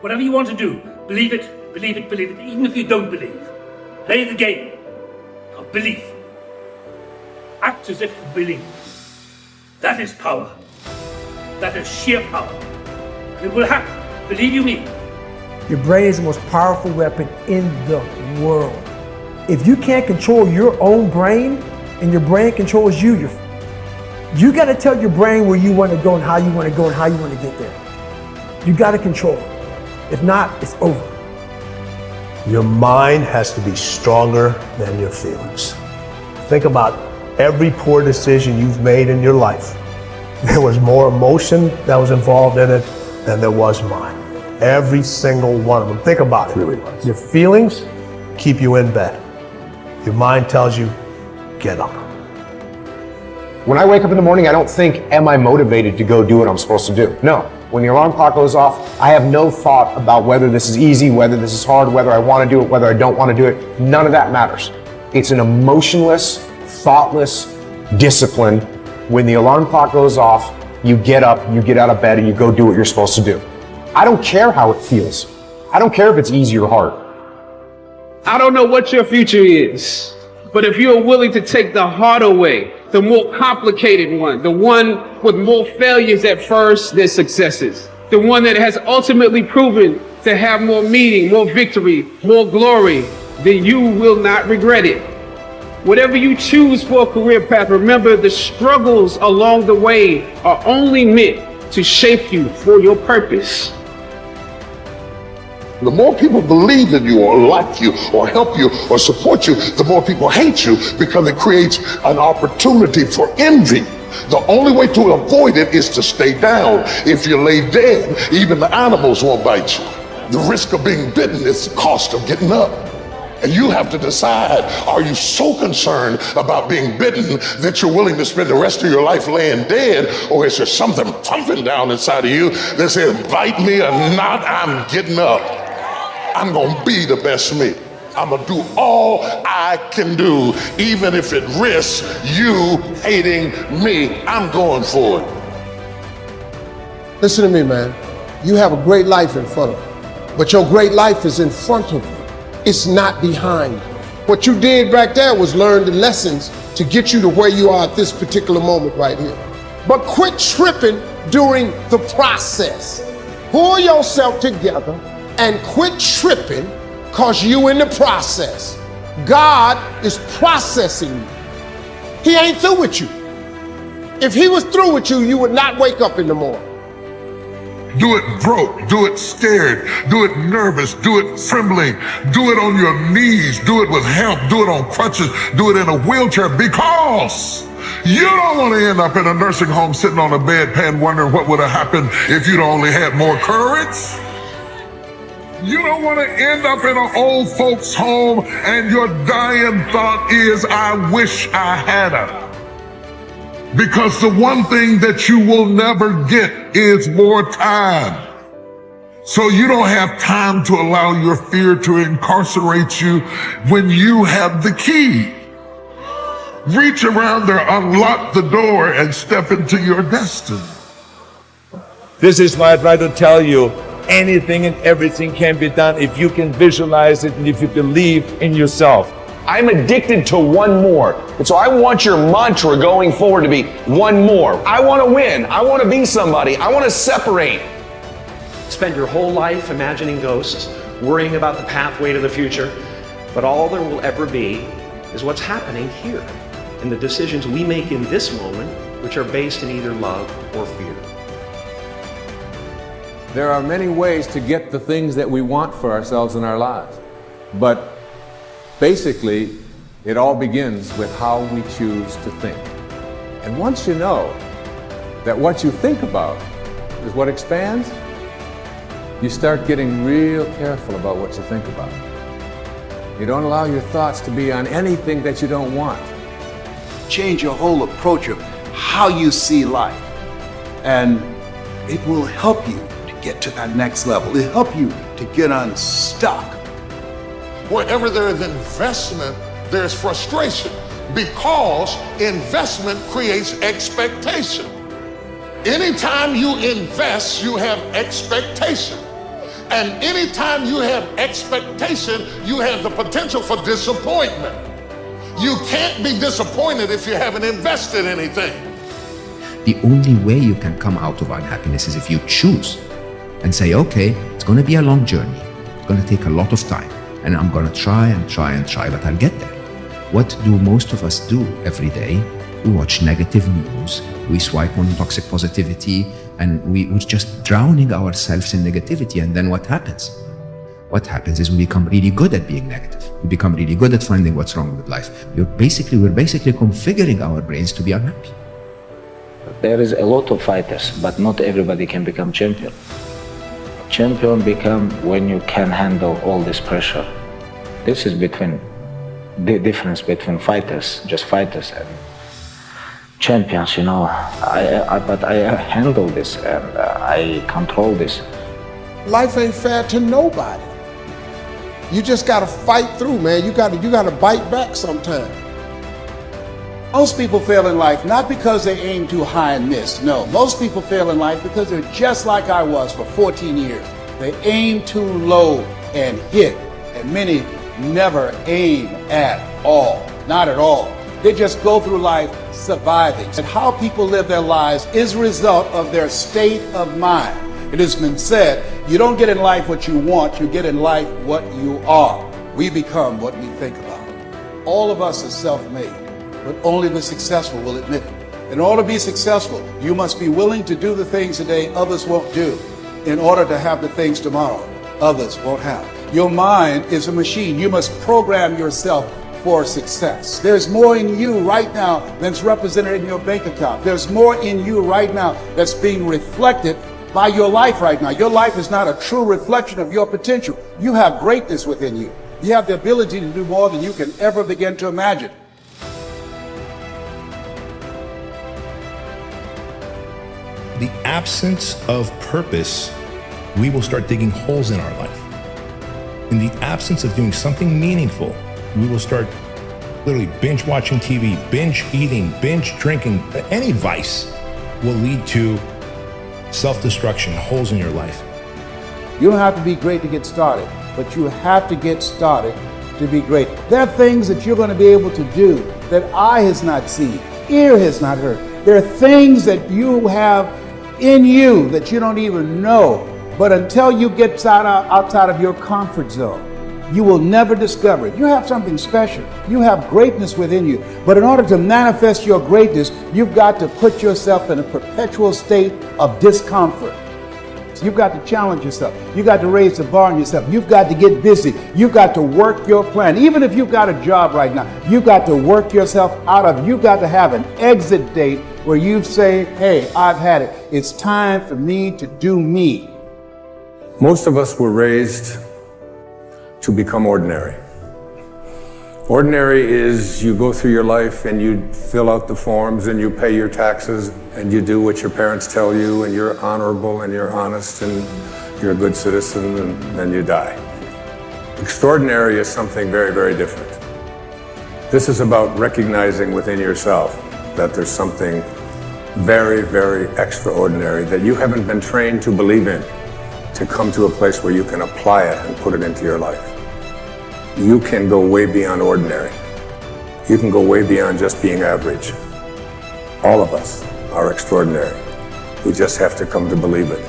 Whatever you want to do, believe it, believe it, believe it, even if you don't believe. Play the game of belief. Act as if you believe. That is power. That is sheer power. And it will happen, believe you me. Your brain is the most powerful weapon in the world. If you can't control your own brain and your brain controls you, you got to tell your brain where you want to go and how you want to go and how you want to get there. You got to control it. If not, it's over. Your mind has to be stronger than your feelings. Think about every poor decision you've made in your life. There was more emotion that was involved in it than there was mine. Every single one of them. Think about it. Really was. Your feelings keep you in bed. Your mind tells you, get up. When I wake up in the morning, I don't think, am I motivated to go do what I'm supposed to do? No. When the alarm clock goes off, I have no thought about whether this is easy, whether this is hard, whether I want to do it, whether I don't want to do it. None of that matters. It's an emotionless, thoughtless discipline. When the alarm clock goes off, you get up, you get out of bed, and you go do what you're supposed to do. I don't care how it feels. I don't care if it's easy or hard. I don't know what your future is, but if you're willing to take the harder way, the more complicated one, the one with more failures at first than successes, the one that has ultimately proven to have more meaning, more victory, more glory, then you will not regret it. Whatever you choose for a career path, remember the struggles along the way are only meant to shape you for your purpose. The more people believe in you or like you or help you or support you, the more people hate you because it creates an opportunity for envy. The only way to avoid it is to stay down. If you lay dead, even the animals won't bite you. The risk of being bitten is the cost of getting up. And you have to decide, are you so concerned about being bitten that you're willing to spend the rest of your life laying dead, or is there something pumping down inside of you that says, bite me or not, I'm getting up. I'm gonna be the best me. I'm gonna do all I can do, even if it risks you hating me. I'm going for it. Listen to me, man. You have a great life in front of you, but your great life is in front of you. It's not behind you. What you did back there was learn the lessons to get you to where you are at this particular moment right here. But quit tripping during the process. Pull yourself together and quit tripping because you in the process. God is processing you. He ain't through with you. If he was through with you, you would not wake up in the morning. Do it broke, do it scared, do it nervous, do it trembling, do it on your knees, do it with help, do it on crutches, do it in a wheelchair, because you don't want to end up in a nursing home sitting on a bedpan wondering what would have happened if you'd only had more courage. You don't want to end up in an old folks home and your dying thought is, I wish I had her. Because the one thing that you will never get is more time. So you don't have time to allow your fear to incarcerate you when you have the key. Reach around there, unlock the door, and step into your destiny. This is why I try to tell you, anything and everything can be done if you can visualize it and if you believe in yourself. I'm addicted to one more. And so I want your mantra going forward to be one more. I want to win. I want to be somebody. I want to separate. Spend your whole life imagining ghosts, worrying about the pathway to the future, but all there will ever be is what's happening here, and the decisions we make in this moment, which are based in either love or fear. There are many ways to get the things that we want for ourselves in our lives, but basically, it all begins with how we choose to think. And once you know that what you think about is what expands, you start getting real careful about what you think about. You don't allow your thoughts to be on anything that you don't want. Change your whole approach of how you see life, and it will help you to get to that next level. It'll help you to get unstuck. Wherever there is investment, there's frustration, because investment creates expectation. Anytime you invest, you have expectation. And anytime you have expectation, you have the potential for disappointment. You can't be disappointed if you haven't invested anything. The only way you can come out of unhappiness is if you choose and say, okay, it's going to be a long journey. It's going to take a lot of time. And I'm going to try and try and try, but I'll get there. What do most of us do every day? We watch negative news, we swipe on toxic positivity, and we're just drowning ourselves in negativity. And then what happens? What happens is we become really good at being negative. We become really good at finding what's wrong with life. We're basically configuring our brains to be unhappy. There is a lot of fighters, but not everybody can become champion. Champion become when you can handle all this pressure. This is between the difference between fighters, just fighters, and champions. You know, but I handle this and I control this. Life ain't fair to nobody. You just gotta fight through, man. You gotta bite back sometime. Most people fail in life not because they aim too high and miss. No, most people fail in life because they're just like I was for 14 years. They aim too low and hit, and many never aim at all, not at all. They just go through life surviving. And how people live their lives is a result of their state of mind. It has been said, you don't get in life what you want, you get in life what you are. We become what we think about. All of us are self-made, but only the successful will admit it. In order to be successful, you must be willing to do the things today others won't do in order to have the things tomorrow others won't have. Your mind is a machine. You must program yourself for success. There's more in you right now than's represented in your bank account. There's more in you right now that's being reflected by your life right now. Your life is not a true reflection of your potential. You have greatness within you. You have the ability to do more than you can ever begin to imagine. The absence of purpose, we will start digging holes in our life. In the absence of doing something meaningful, we will start literally binge watching TV, binge eating, binge drinking. Any vice will lead to self-destruction, holes in your life. You don't have to be great to get started, but you have to get started to be great. There are things that you're going to be able to do that eye has not seen, ear has not heard. There are things that you have in you that you don't even know. But until you get outside of your comfort zone, you will never discover it. You have something special. You have greatness within you. But in order to manifest your greatness, you've got to put yourself in a perpetual state of discomfort. So you've got to challenge yourself. You've got to raise the bar on yourself. You've got to get busy. You've got to work your plan. Even if you've got a job right now, you've got to work yourself out of it. You've got to have an exit date where you say, hey, I've had it. It's time for me to do me. Most of us were raised to become ordinary. Ordinary is you go through your life and you fill out the forms and you pay your taxes and you do what your parents tell you and you're honorable and you're honest and you're a good citizen and then you die. Extraordinary is something very, very different. This is about recognizing within yourself that there's something very, very extraordinary that you haven't been trained to believe in, to come to a place where you can apply it and put it into your life. You can go way beyond ordinary. You can go way beyond just being average. All of us are extraordinary. We just have to come to believe it.